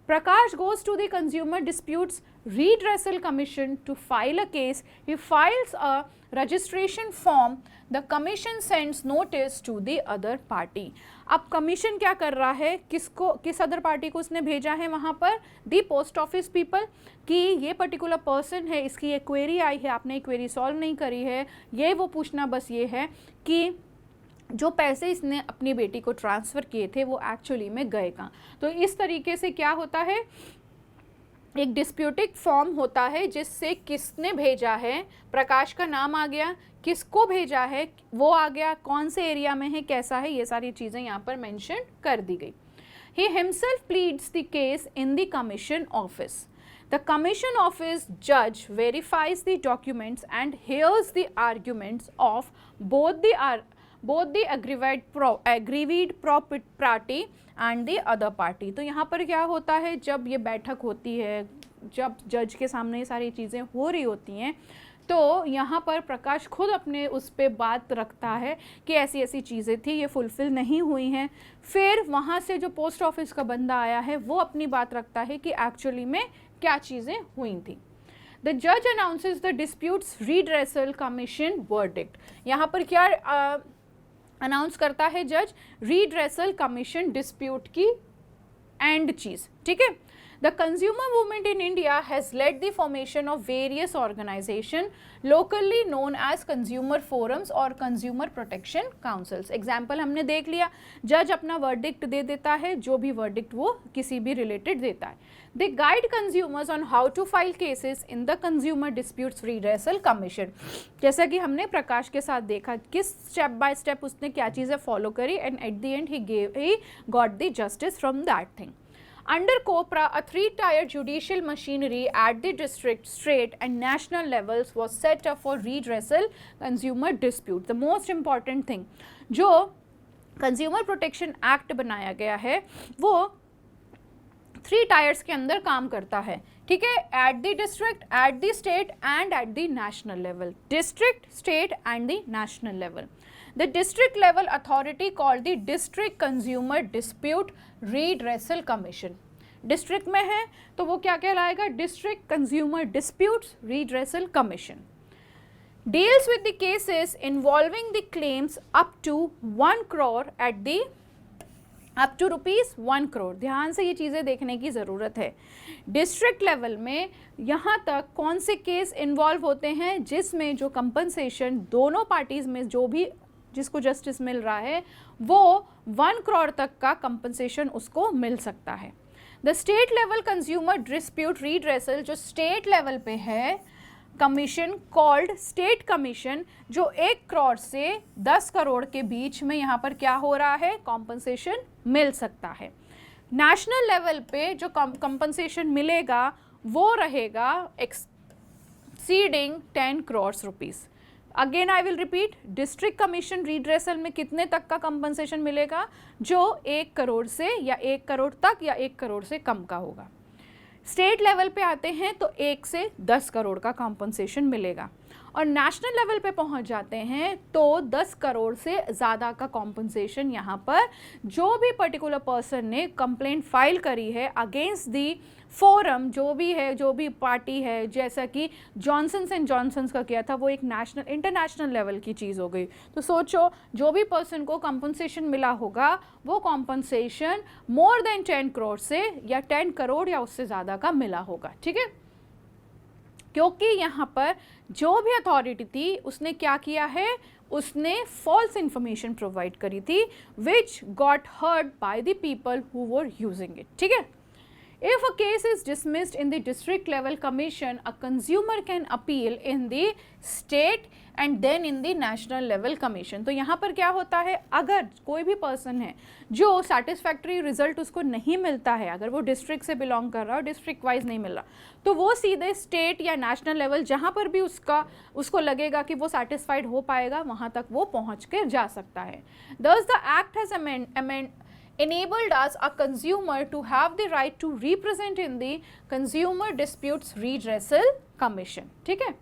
प्रकाश goes to the consumer disputes redressal commission to file a case. He files a registration form. The commission sends notice to the other party. अब कमीशन क्या कर रहा है, किस अदर पार्टी को उसने भेजा है वहाँ पर, दी पोस्ट ऑफिस पीपल, कि ये पर्टिकुलर पर्सन है, इसकी ये क्वेरी आई है, आपने क्वेरी सॉल्व नहीं करी है, ये वो पूछना बस ये है कि जो पैसे इसने अपनी बेटी को ट्रांसफ़र किए थे वो एक्चुअली में गए कहाँ। तो इस तरीके से क्या होता है, एक डिस्प्यूटिक फॉर्म होता है जिससे किसने भेजा है, प्रकाश का नाम आ गया, किसको भेजा है वो आ गया, कौन से एरिया में है, कैसा है, ये सारी चीज़ें यहाँ पर मेंशन कर दी गई। He himself pleads the case in the commission office. The commission office judge verifies the documents and hears the arguments of both the aggrieved party and the other party. तो यहाँ पर क्या होता है, जब ये बैठक होती है, जब जज के सामने ये सारी चीज़ें हो रही होती हैं, तो यहाँ पर प्रकाश खुद अपने उस पर बात रखता है कि ऐसी ऐसी चीज़ें थी, ये फुलफ़िल नहीं हुई हैं। फिर वहाँ से जो पोस्ट ऑफिस का बंदा आया है वो अपनी बात रखता है कि एक्चुअली में क्या चीज़ें हुई थी। द जज announces the disputes redressal commission verdict. यहाँ पर क्या अनाउंस करता है जज? रीड्रेसल कमीशन डिस्प्यूट की एंड चीज़, ठीक है। The consumer movement in India has led the formation of various organizations locally known as consumer forums or consumer protection councils. Example हमने देख लिया, जज अपना वर्डिक्ट दे देता है, जो भी वर्डिक्ट वो किसी भी रिलेटेड देता है। They guide consumers on how to file cases in the Consumer Disputes Redressal Commission. जैसा कि हमने प्रकाश के साथ देखा किस स्टेप बाय स्टेप उसने क्या चीज़ें फॉलो करी and at the end he got the justice from that thing. Under COPRA, a three-tier judicial machinery at the district, state and national levels was set up for redressal consumer dispute. The most important thing, जो Consumer Protection Act बनाया गया है वो 3 tyres के अंदर काम करता है, ठीक है। At the district, at the state and at the national level. District, state and the national level. The district level authority called the District Consumer Dispute Redressal Commission. District में है तो वो क्या कहलाएगा? District consumer disputes redressal commission. Deals with the cases involving the claims up to 1 crore at the up to rupees 1 crore। ध्यान से ये चीज़ें देखने की ज़रूरत है। डिस्ट्रिक्ट लेवल में यहाँ तक कौन से केस इन्वॉल्व होते हैं जिसमें जो कंपनसेशन दोनों पार्टीज़ में जो भी जिसको जस्टिस मिल रहा है वो 1 करोड़ तक का कंपनसेशन उसको मिल सकता है। The state level consumer dispute redressal, जो स्टेट लेवल पे है कमीशन कॉल्ड स्टेट कमीशन, जो 1 करोड़ से 10 करोड़ के बीच में यहाँ पर क्या हो रहा है? कॉम्पनसेशन मिल सकता है। नेशनल लेवल पे जो कंपनसेशन मिलेगा वो रहेगा exceeding 10 crore rupees. Again I will repeat, district commission redressal में कितने तक का कंपनसेशन मिलेगा? जो 1 करोड़ से या 1 करोड़ तक या 1 करोड़ से कम का होगा। स्टेट लेवल पे आते हैं तो 1 से 10 करोड़ का कंपनसेशन मिलेगा और नेशनल लेवल पे पहुंच जाते हैं तो 10 करोड़ से ज़्यादा का कॉम्पनसेशन यहाँ पर जो भी पर्टिकुलर पर्सन ने कंप्लेंट फाइल करी है अगेंस्ट दी फोरम, जो भी है, जो भी पार्टी है, जैसा कि जॉनसन्स एंड जॉनसन्स का किया था, वो एक नेशनल इंटरनेशनल लेवल की चीज़ हो गई। तो सोचो जो भी पर्सन को कंपनसेशन मिला होगा वो कंपनसेशन मोर देन 10 करोड़ से या 10 करोड़ या उससे ज़्यादा का मिला होगा, ठीक है। क्योंकि यहाँ पर जो भी अथॉरिटी थी उसने क्या किया है? उसने फॉल्स इंफॉर्मेशन प्रोवाइड करी थी which got heard by the people who were using it, ठीक है। If a case is dismissed in the district level commission, a consumer can appeal in the state and then in the national level commission. तो यहाँ पर क्या होता है? अगर कोई भी पर्सन है जो satisfactory result उसको नहीं मिलता है, अगर वो डिस्ट्रिक्ट से बिलोंग कर रहा है, डिस्ट्रिक्ट वाइज नहीं मिल रहा, तो वो सीधे स्टेट या नेशनल लेवल जहाँ पर भी उसको लगेगा कि वो सेटिस्फाइड हो पाएगा वहाँ तक वो पहुँच के जा सकता है। Thus the act has enabled us a consumer to have the right to represent in the Consumer Disputes Redressal Commission, ठीक है।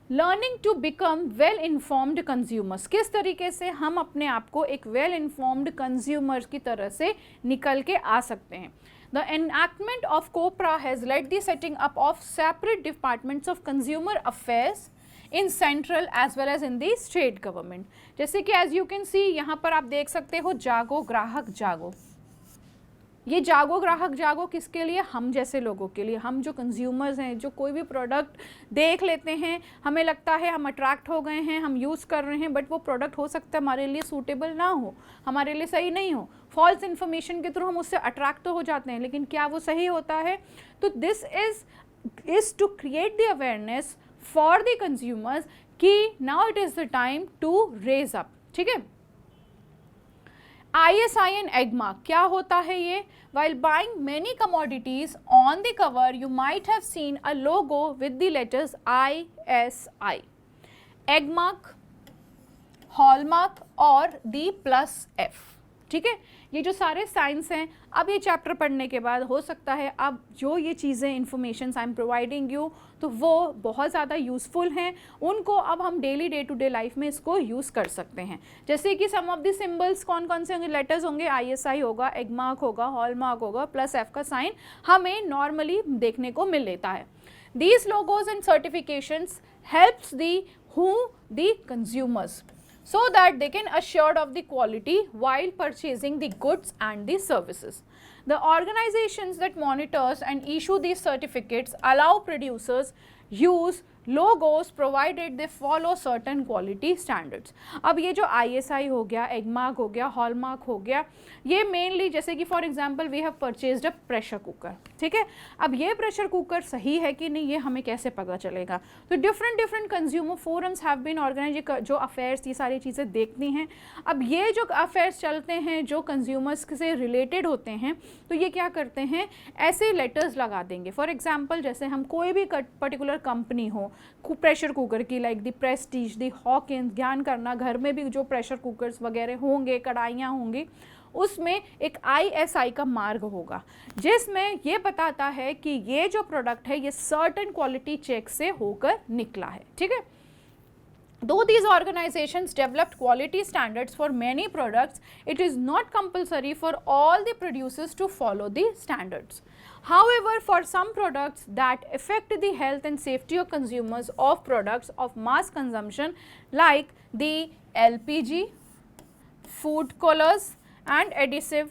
Learning to become well informed consumers, किस तरीके से हम अपने आप को एक well informed consumers की तरह से निकल के आ सकते हैं। The enactment of COPRA has led the setting up of separate departments of consumer affairs in central as well as in the state government. जैसे कि as you can see यहाँ पर आप देख सकते हो जागो ग्राहक जागो। ये जागो ग्राहक जागो किसके लिए? हम जैसे लोगों के लिए, हम जो कंज्यूमर्स हैं, जो कोई भी प्रोडक्ट देख लेते हैं, हमें लगता है हम अट्रैक्ट हो गए हैं, हम यूज़ कर रहे हैं, बट वो प्रोडक्ट हो सकता है हमारे लिए सूटेबल ना हो, हमारे लिए सही नहीं हो, फॉल्स इन्फॉर्मेशन के थ्रू हम उससे अट्रैक्ट तो हो जाते हैं, लेकिन क्या वो सही होता है? तो this is to create the awareness for the consumers कि now it is the time to raise up, ठीक है। ISI and EGMA क्या होता है ये? While buying many commodities on the cover, you might have seen a logo with the letters ISI, EGMA, Hallmark और the +F, ठीक है। ये जो सारे साइंस हैं, अब ये चैप्टर पढ़ने के बाद हो सकता है अब जो ये चीज़ें information I am providing you तो वो बहुत ज़्यादा यूज़फुल हैं, उनको अब हम daily day to day life में इसको यूज़ कर सकते हैं। जैसे कि सम ऑफ द सिंबल्स कौन कौन से होंगे, लेटर्स होंगे, ISI होगा, एग मार्क होगा, हॉल मार्क होगा, प्लस F का साइन हमें नॉर्मली देखने को मिल लेता है। These logos and certifications helps the consumers so that they can assured of the quality while purchasing the goods and the services. The organizations that monitors and issue these certificates allow producers use logos provided they follow certain quality standards. अब ये जो ISI हो गया, एगमार्क हो गया, hallmark हो गया, ये मेनली जैसे कि for example we have purchased a pressure cooker, ठीक है। अब ये प्रेशर कुकर सही है कि नहीं ये हमें कैसे पता चलेगा, तो different consumer forums have been organise, जो अफेयर्स ये सारी चीज़ें देखती हैं। अब ये जो अफेयर्स चलते हैं जो कंज्यूमर्स से रिलेटेड होते हैं, तो ये क्या करते हैं, ऐसे लेटर्स लगा देंगे। फॉर एग्जांपल जैसे हम कोई भी पर्टिकुलर कंपनी हो प्रेशर कुकर की, like the Prestige, the Hawkins, ज्ञान करना, घर में भी जो प्रेशर कुकर्स वगैरह होंगे, कढ़ाइयाँ होंगी, उसमें एक ISI का मार्ग होगा जिसमें ये बताता है कि ये जो प्रोडक्ट है ये सर्टेन क्वालिटी चेक से होकर निकला है, ठीक है। Though these organizations developed quality standards for many products, it is not compulsory for all the producers to follow the standards. However, for some products that affect the health and safety of consumers of products of mass consumption like the LPG, food colors and adhesive,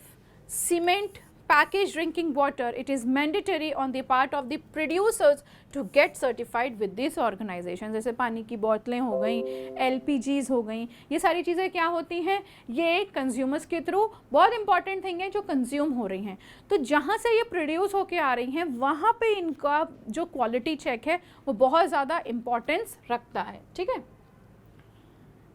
cement, packaged drinking water, it is mandatory on the part of the producers to get certified with this organization. जैसे पानी की बोतलें हो गई, LPGs हो गई, ये सारी चीज़ें क्या होती हैं, ये कंज्यूमर्स के थ्रू बहुत इंपॉर्टेंट थिंग है जो कंज्यूम हो रही हैं। तो जहाँ से ये प्रोड्यूस होके आ रही हैं वहाँ पे इनका जो क्वालिटी चेक है वो बहुत ज़्यादा इम्पॉर्टेंस रखता है, ठीक है।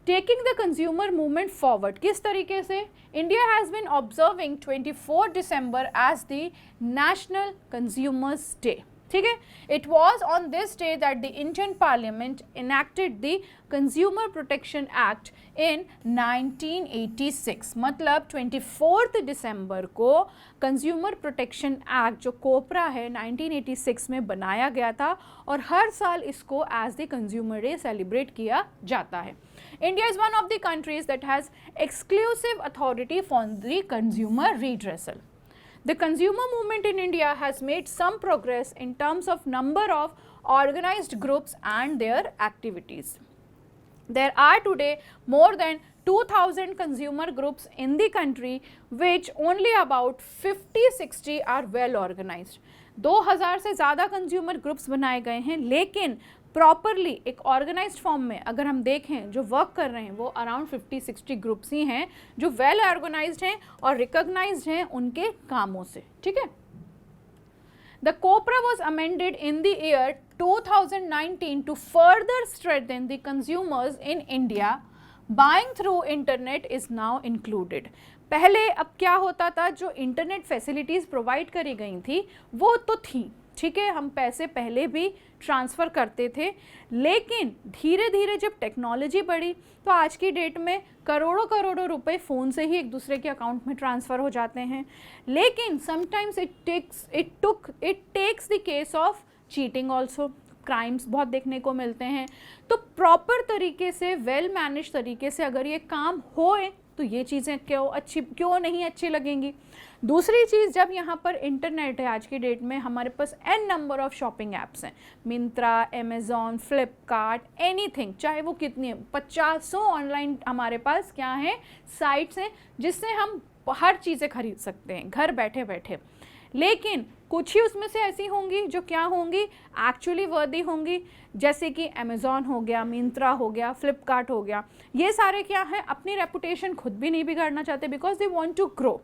Taking the consumer movement forward, किस तरीके से, India has been observing 24 December as the national consumers day, ठीक है। It was on this day that the Indian parliament enacted the consumer protection act in 1986, मतलब 24 दिसंबर को कंज्यूमर प्रोटेक्शन एक्ट जो कोपरा है 1986 में बनाया गया था और हर साल इसको as the consumer day celebrate किया जाता है। India is one of the countries that has exclusive authority for the consumer redressal. The consumer movement in India has made some progress in terms of number of organized groups and their activities. There are today more than 2000 consumer groups in the country, which only about 50-60 are well organized. 2000 से ज़्यादा consumer groups बनाए गए हैं, लेकिन properly एक organised form में अगर हम देखें जो वर्क कर रहे हैं वो अराउंड 50-60 ग्रुप्स ही हैं जो वेल ऑर्गेनाइज्ड हैं और रिकॉग्नाइज्ड हैं उनके कामों से, ठीक है। The COPRA was amended in the year 2019 to further strengthen the consumers in India. Buying through internet is now included. पहले अब क्या होता था, जो इंटरनेट फैसिलिटीज़ प्रोवाइड करी गई थी वो तो थी, ठीक है, हम पैसे पहले भी ट्रांसफ़र करते थे, लेकिन धीरे धीरे जब टेक्नोलॉजी बढ़ी तो आज की डेट में करोड़ों रुपए फ़ोन से ही एक दूसरे के अकाउंट में ट्रांसफ़र हो जाते हैं। लेकिन sometimes it takes the case of cheating also, crimes बहुत देखने को मिलते हैं। तो प्रॉपर तरीके से वेल मैनेज तरीके से अगर ये काम होए तो ये चीज़ें क्यों नहीं अच्छी लगेंगी। दूसरी चीज़, जब यहाँ पर इंटरनेट है आज की डेट में, हमारे पास n number of shopping apps हैं, मिंत्रा, अमेज़ॉन, फ्लिपकार्ट, एनीथिंग, चाहे वो कितनी है, 50 ऑनलाइन हमारे पास क्या है साइट्स हैं जिससे हम हर चीज़ें खरीद सकते हैं घर बैठे बैठे। लेकिन कुछ ही उसमें से ऐसी होंगी जो क्या होंगी, एक्चुअली वर्दी होंगी, जैसे कि अमेज़ॉन हो गया, मिंत्रा हो गया, फ्लिपकार्ट हो गया। ये सारे क्या है, अपनी रेपुटेशन खुद भी नहीं बिगाड़ना चाहते because they want to grow,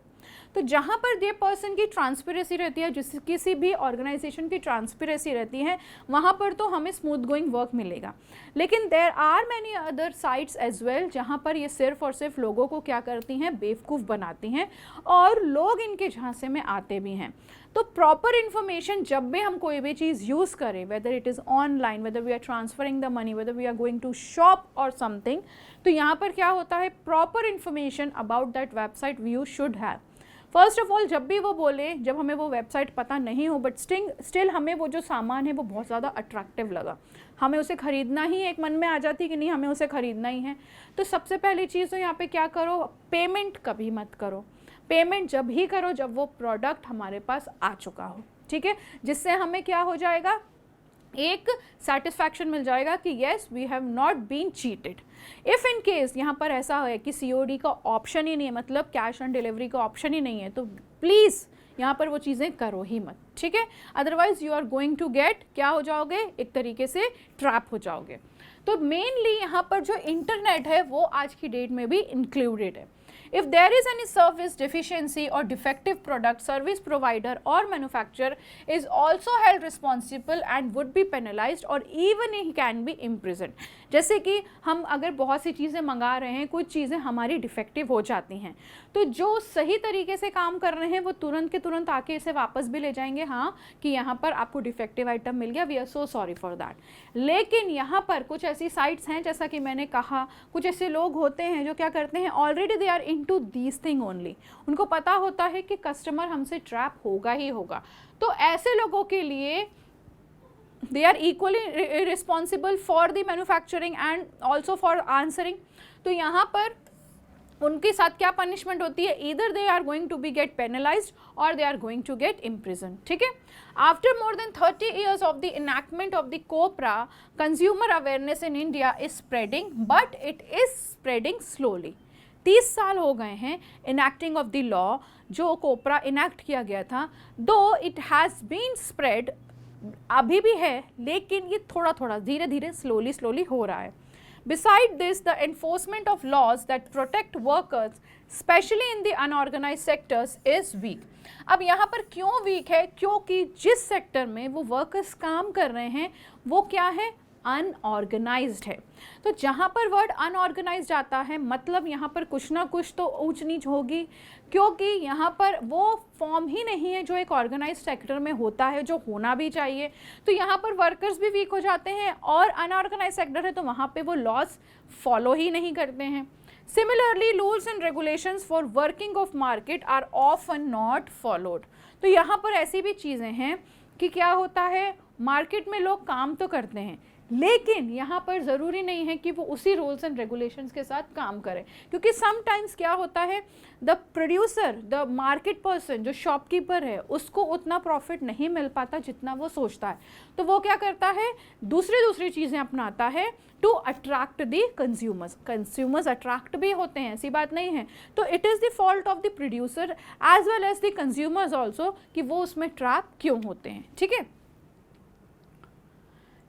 तो जहाँ पर जे पर्सन की ट्रांसपेरेंसी रहती है, जिस किसी भी ऑर्गेनाइजेशन की ट्रांसपेरेंसी रहती है, वहाँ पर तो हमें स्मूथ गोइंग वर्क मिलेगा। लेकिन there are many other sites as well जहाँ पर ये सिर्फ और सिर्फ लोगों को क्या करती हैं, बेवकूफ़ बनाती हैं और लोग इनके झांसे में आते भी हैं। तो प्रॉपर इन्फॉर्मेशन जब भी हम कोई भी चीज़ यूज़ करें, whether it is online, whether we are transferring the money, whether we are going to shop और समथिंग, तो यहाँ पर क्या होता है, proper information about that website we should have. First of all, जब भी वो बोले, जब हमें वो वेबसाइट पता नहीं हो बट स्टिल हमें वो जो सामान है वो बहुत ज़्यादा अट्रैक्टिव लगा, हमें उसे ख़रीदना ही, एक मन में आ जाती कि नहीं हमें उसे ख़रीदना ही है, तो सबसे पहली चीज़ तो यहाँ पे क्या करो, पेमेंट कभी मत करो। पेमेंट जब ही करो जब वो प्रोडक्ट हमारे पास आ चुका हो, ठीक है, जिससे हमें क्या हो जाएगा, एक सेटिस्फैक्शन मिल जाएगा कि yes we have not been cheated. If in case यहाँ पर ऐसा है कि COD का ऑप्शन ही नहीं है, मतलब कैश ऑन डिलीवरी का ऑप्शन ही नहीं है, तो प्लीज़ यहाँ पर वो चीज़ें करो ही मत, ठीक है, otherwise you are going to get, क्या हो जाओगे, एक तरीके से ट्रैप हो जाओगे। तो मेनली यहाँ पर जो इंटरनेट है वो आज की डेट में भी इंक्लूडेड है। If there is any service deficiency or defective product, service provider or manufacturer is also held responsible and would be penalized or even he can be imprisoned। जैसे कि हम अगर बहुत सी चीज़ें मंगा रहे हैं, कुछ चीज़ें हमारी डिफेक्टिव हो जाती हैं, तो जो सही तरीके से काम कर रहे हैं वो तुरंत के तुरंत आके इसे वापस भी ले जाएंगे, हाँ कि यहाँ पर आपको डिफेक्टिव आइटम मिल गया, we are so sorry for that. लेकिन यहाँ पर कुछ ऐसी साइट्स हैं, जैसा कि मैंने कहा, कुछ ऐसे लोग होते हैं जो क्या करते हैं, already they are into these thing only, उनको पता होता है कि कस्टमर हमसे ट्रैप होगा ही होगा। तो ऐसे लोगों के लिए they are equally responsible for the manufacturing and also for answering। तो यहाँ पर उनके साथ क्या पनिशमेंट होती है, either they are going to be get penalized or they are going to get imprisoned, ठीक है। After more than 30 years of the enactment of the COPRA, consumer awareness in India is spreading, but it is spreading slowly। 30 साल हो गए हैं enacting of the law, जो कोपरा enact किया गया था, though it has been spread, अभी भी है, लेकिन ये थोड़ा थोड़ा धीरे धीरे स्लोली हो रहा है। Beside this, the enforcement of laws that protect workers, especially in the unorganized sectors, is weak। अब यहाँ पर क्यों वीक है, क्योंकि जिस सेक्टर में वो वर्कर्स काम कर रहे हैं वो क्या है, अनऑर्गेनाइज्ड है। तो जहाँ पर वर्ड अनऑर्गेनाइज्ड आता है, मतलब यहाँ पर कुछ ना कुछ तो ऊंच नीच होगी, क्योंकि यहाँ पर वो फॉर्म ही नहीं है जो एक ऑर्गेनाइज्ड सेक्टर में होता है, जो होना भी चाहिए। तो यहाँ पर वर्कर्स भी वीक हो जाते हैं और अनऑर्गेनाइज्ड सेक्टर है तो वहाँ पे वो लॉज फॉलो ही नहीं करते हैं। Similarly rules and regulations for working of market are often not followed. तो यहाँ पर ऐसी भी चीज़ें हैं कि क्या होता है, मार्केट में लोग काम तो करते हैं, लेकिन यहाँ पर ज़रूरी नहीं है कि वो उसी रूल्स एंड रेगुलेशंस के साथ काम करें, क्योंकि समटाइम्स क्या होता है, the producer, the market person, जो शॉपकीपर है, उसको उतना प्रॉफिट नहीं मिल पाता जितना वो सोचता है, तो वो क्या करता है, दूसरी चीज़ें अपनाता है to attract the consumers. Consumers attract भी होते हैं, ऐसी बात नहीं है। तो it is the fault of the producer as well as the consumers also कि वो उसमें ट्रैप क्यों होते हैं, ठीक है।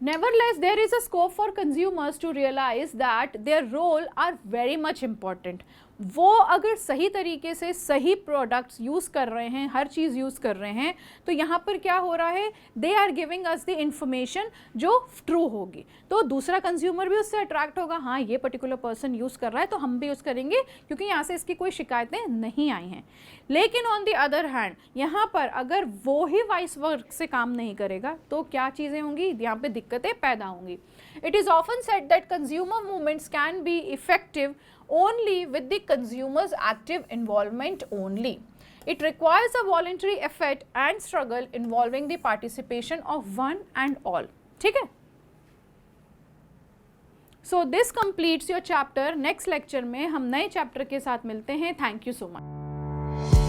Nevertheless, there is a scope for consumers to realize that their role are very much important। वो अगर सही तरीके से सही प्रोडक्ट्स यूज़ कर रहे हैं, हर चीज़ यूज़ कर रहे हैं, तो यहाँ पर क्या हो रहा है, they are giving us the information जो ट्रू होगी, तो दूसरा कंज्यूमर भी उससे अट्रैक्ट होगा, हाँ ये पर्टिकुलर पर्सन यूज़ कर रहा है तो हम भी यूज़ करेंगे क्योंकि यहाँ से इसकी कोई शिकायतें नहीं आई हैं। लेकिन ऑन द अदर हैंड यहाँ पर अगर वो ही वाइस वर्क से काम नहीं करेगा तो क्या चीज़ें होंगी, यहाँ पे दिक्कतें पैदा होंगी। It is often said that consumer movements can be effective only with the consumer's active involvement only। It requires a voluntary effort and struggle involving the participation of one and all, ठीक है। So this completes your chapter। Next lecture में हम नए chapter के साथ मिलते हैं। Thank you so much।